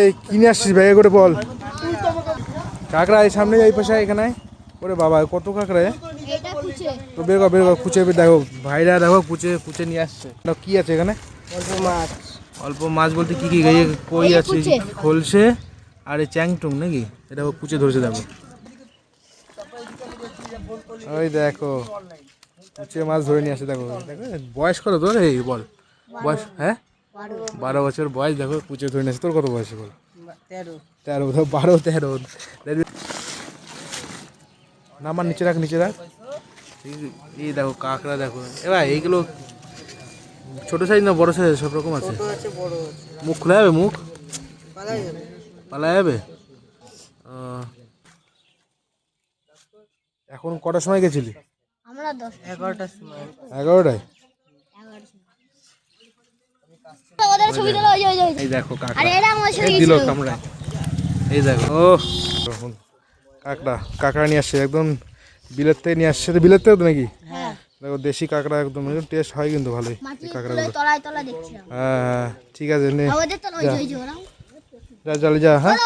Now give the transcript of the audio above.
এই কিনে আসছিস ব্যাগে করে বল। কাঁকড়া এই সামনে এই পাশে এখানে। ওরে বাবা কত কাঁকড়া তো বের কর কুচে দেখো ভাইরা দেখো কুচে নিয়ে আসছে। কি আছে এখানে? অল্প মাছ বলতে কি কই আছে? খলসে আর এই চ্যাংটুং নাকি? এটা কুচে ধরেছে দেখো। ওই দেখো কুচে মাছ ধরে নিয়ে আসে দেখো। বয়স কত তোর? এই বল বয়স। হ্যাঁ 12 বছর বয়স। দেখো কুচে ধরে নিয়ে আসে। তোর কত বয়স বল? 13 12 13। নামার নিচে রাখ এই দেখো কাঁকড়া দেখো। এবার এইগুলো ছোট সাইজ না বড় সাইজ? সব রকম আছে। মুখ খোলা যাবে? মুখ পালা যাবে? এখন কটার সময় গেছিলি? আমরা 11টার সময়। 11টায়? এই দেখো দিল কামড়ায়। এই দেখো ও কাঁকড়া নিয়ে আসছে একদম বিলের থেকে নিয়ে আসছে। বিলের থেকে তো নাকি? দেখো দেশি কাঁকড়া একদম টেস্ট হয় কিন্তু ভালোই কাঁকড়াগুলো। হ্যাঁ ঠিক আছে নে যা যা। হ্যাঁ